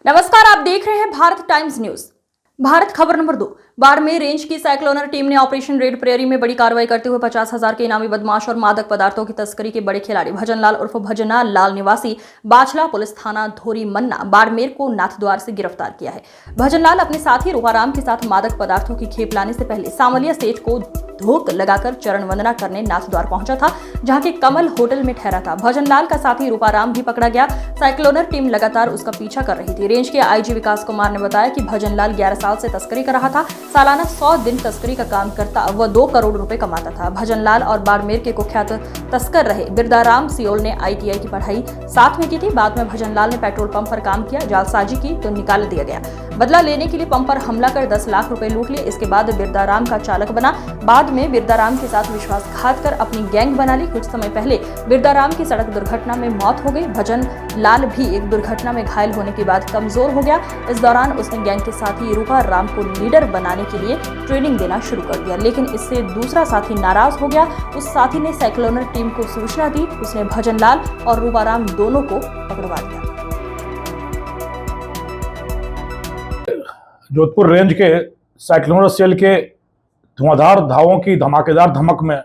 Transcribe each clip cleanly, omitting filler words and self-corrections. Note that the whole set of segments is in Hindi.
नमस्कार, आप देख रहे हैं भारत टाइम्स न्यूज। भारत खबर नंबर 2। बाड़मेर रेंज की साइक्लोनर टीम ने ऑपरेशन रेड प्रेयरी में बड़ी कार्रवाई करते हुए 50,000 के इनामी बदमाश और मादक पदार्थों की तस्करी के बड़े खिलाड़ी भजनलाल उर्फ भजना लाल निवासी बाछला पुलिस थाना धोरी मन्ना बाड़मेर को नाथद्वार से गिरफ्तार किया है। भजनलाल अपने साथी रूपाराम के साथ मादक पदार्थों की खेप लाने से पहले सामलिया सेठ को धोख लगाकर चरण वंदना करने नाथद्वार पहुंचा था, जहां के कमल होटल में ठहरा था। भजनलाल का साथी रूपाराम भी पकड़ा गया। साइक्लोनर टीम लगातार उसका पीछा कर रही थी। रेंज के आईजी विकास कुमार ने बताया कि भजनलाल 11 साल से तस्करी कर रहा था। सालाना 100 दिन तस्करी का काम करता वह 2 करोड़ रुपए कमाता था। भजनलाल और बाड़मेर के कुख्यात तस्कर रहे बिरदाराम सियोल ने ITI की पढ़ाई साथ में की थी। बाद में भजनलाल ने पेट्रोल पंप पर काम किया, जालसाजी की तो निकाल दिया गया। बदला लेने के लिए पंप पर हमला कर 10 लाख रुपए लूट लिए। इसके बाद बिरदाराम का चालक बना। बाद में बिरदाराम के साथ विश्वासघात कर अपनी गैंग बना ली। कुछ समय पहले बिरदाराम की सड़क दुर्घटना में मौत हो गई। भजनलाल भी एक दुर्घटना में घायल होने के बाद कमजोर हो गया। इस दौरान उसने गैंग के साथी रूपाराम को लीडर बनाने के लिए ट्रेनिंग देना शुरू कर दिया, लेकिन इससे दूसरा साथी नाराज हो गया। उस साथी ने साइक्लोनर टीम को सूचना दी। उसने भजनलाल और रूपाराम दोनों को पकड़वा दिया। जोधपुर रेंज के साइक्लोनर सेल के धुआंधार धावों की धमाकेदार धमक में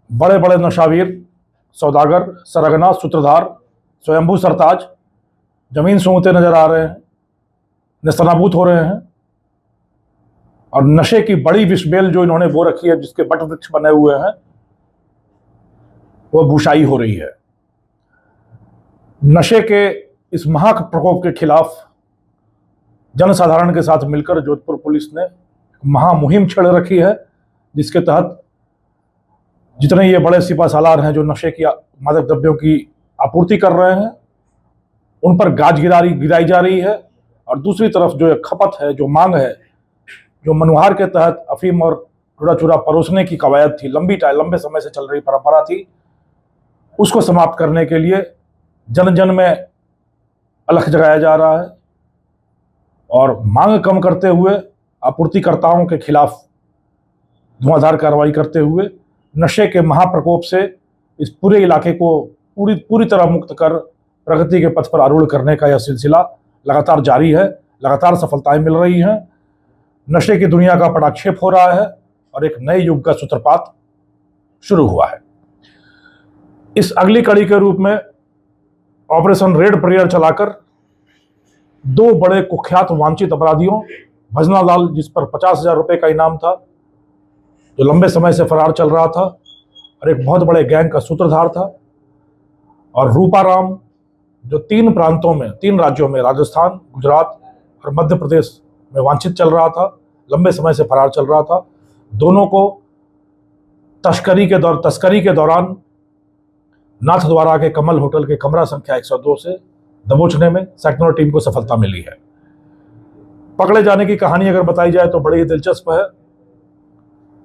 बड़े बड़े नशावीर, सौदागर, सरगना, सूत्रधार, स्वयंभू सरताज जमीन सूंघते नजर आ रहे हैं, नेस्तनाबूद हो रहे हैं। और नशे की बड़ी विषबेल जो इन्होंने बो रखी है, जिसके बट वृक्ष बने हुए हैं, वह भूशाई हो रही है। नशे के इस महा प्रकोप के खिलाफ जनसाधारण के साथ मिलकर जोधपुर पुलिस ने महामुहिम छेड़ रखी है, जिसके तहत जितने ये बड़े सिपासालार हैं जो नशे की मादक द्रव्यों की आपूर्ति कर रहे हैं, उन पर गाज गिराई जा रही है। और दूसरी तरफ जो खपत है, जो मांग है, जो मनुहार के तहत अफीम और चूड़ा चूड़ा परोसने की कवायद थी, लंबे समय से चल रही परंपरा थी, उसको समाप्त करने के लिए जन जन में अलख जगाया जा रहा है। और मांग कम करते हुए आपूर्तिकर्ताओं के खिलाफ धुआंधार कार्रवाई करते हुए नशे के महाप्रकोप से इस पूरे इलाके को पूरी तरह मुक्त कर प्रगति के पथ पर आरूढ़ करने का यह सिलसिला लगातार जारी है। लगातार सफलताएं मिल रही हैं। नशे की दुनिया का पटाक्षेप हो रहा है और एक नए युग का सूत्रपात शुरू हुआ है। इस अगली कड़ी के रूप में ऑपरेशन रेड प्रेयर चलाकर 2 बड़े कुख्यात वांछित अपराधियों, भजनालाल जिस पर 50,000 रुपए का इनाम था, जो लंबे समय से फरार चल रहा था और एक बहुत बड़े गैंग का सूत्रधार था, और रूपाराम जो 3 राज्यों में राजस्थान, गुजरात और मध्य प्रदेश में वांछित चल रहा था, लंबे समय से फरार चल रहा था। दोनों को तस्करी के दौरान नाथद्वारा के कमल होटल के कमरा संख्या 102 से दबोचने में साइक्लोनर टीम को सफलता मिली है। पकड़े जाने की कहानी अगर बताई जाए तो बड़ी ही दिलचस्प है।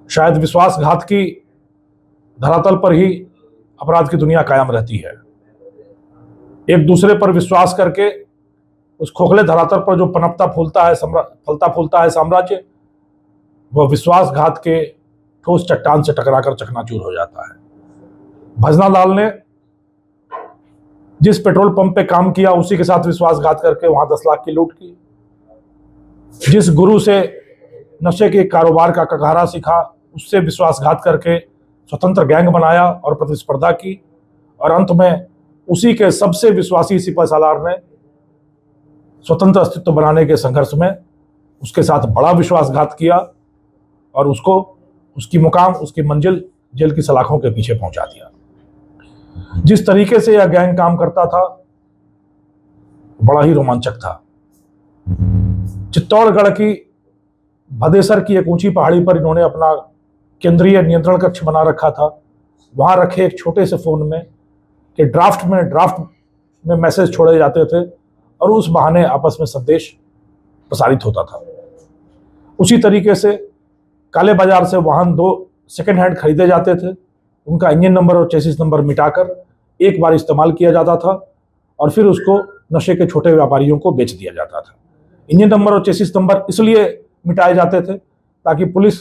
शायद विश्वासघात की धरातल पर ही अपराध की दुनिया कायम रहती है। एक दूसरे पर विश्वास करके उस खोखले धरातल पर जो फलता फूलता है साम्राज्य, वह विश्वासघात के ठोस चट्टान से टकराकर चकनाचूर हो जाता है। भजनालाल ने जिस पेट्रोल पंप पे काम किया, उसी के साथ विश्वासघात करके वहां 10 लाख की लूट की। जिस गुरु से नशे के कारोबार का कगारा सीखा, उससे विश्वासघात करके स्वतंत्र गैंग बनाया और प्रतिस्पर्धा की। और अंत में उसी के सबसे विश्वासी सिपाहीसालार ने स्वतंत्र अस्तित्व बनाने के संघर्ष में उसके साथ बड़ा विश्वासघात किया और उसको उसकी मंजिल जेल की सलाखों के पीछे पहुंचा दिया। जिस तरीके से यह गैंग काम करता था, बड़ा ही रोमांचक था। चित्तौड़गढ़ की भदेसर की एक ऊंची पहाड़ी पर इन्होंने अपना केंद्रीय नियंत्रण कक्ष बना रखा था। वहां रखे एक छोटे से फोन में कि ड्राफ्ट में मैसेज छोड़े जाते थे और उस बहाने आपस में संदेश प्रसारित होता था। उसी तरीके से काले बाजार से वाहन 2 सेकेंड हैंड खरीदे जाते थे। उनका इंजन नंबर और चेसिस नंबर मिटाकर एक बार इस्तेमाल किया जाता था और फिर उसको नशे के छोटे व्यापारियों को बेच दिया जाता था। इंजन नंबर और चेसिस नंबर इसलिए मिटाए जाते थे ताकि पुलिस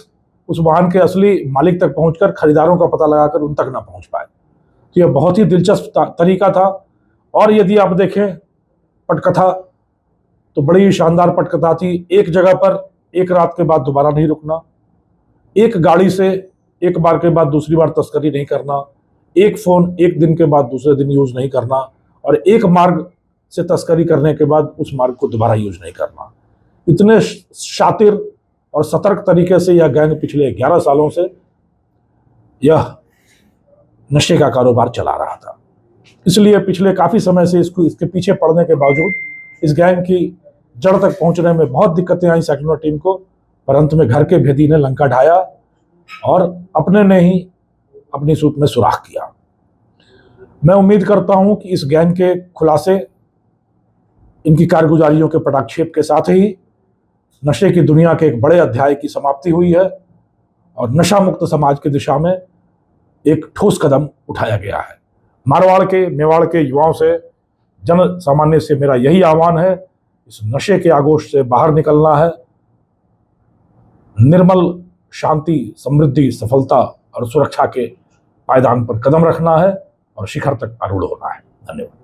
उस वाहन के असली मालिक तक पहुंचकर खरीदारों का पता लगाकर उन तक ना पहुंच पाए। तो यह बहुत ही दिलचस्प तरीका था। और यदि आप देखें पटकथा तो बड़ी ही शानदार पटकथा थी। एक जगह पर एक रात के बाद दोबारा नहीं रुकना, एक गाड़ी से एक बार के बाद दूसरी बार तस्करी नहीं करना, एक फोन एक दिन के बाद दूसरे दिन यूज नहीं करना, और एक मार्ग से तस्करी करने के बाद उस मार्ग को दोबारा यूज नहीं करना। इतने शातिर और सतर्क तरीके से यह गैंग पिछले 11 सालों से यह नशे का कारोबार चला रहा था। इसलिए पिछले काफी समय से इसके पीछे पड़ने के बावजूद इस गैंग की जड़ तक पहुंचने में बहुत दिक्कतें आई सेक्युलर टीम को, पर अंत में घर के भेदी ने लंका ढाया और अपने ने ही अपनी सूत में सुराख किया। मैं उम्मीद करता हूं कि इस गैंग के खुलासे, इनकी कारगुजारियों के पटाक्षेप के साथ ही नशे की दुनिया के एक बड़े अध्याय की समाप्ति हुई है और नशा मुक्त समाज की दिशा में एक ठोस कदम उठाया गया है। मारवाड़ के, मेवाड़ के युवाओं से, जन सामान्य से मेरा यही आह्वान है, इस नशे के आगोश से बाहर निकलना है, निर्मल शांति, समृद्धि, सफलता और सुरक्षा के पायदान पर कदम रखना है और शिखर तक आरूढ़ होना है। धन्यवाद।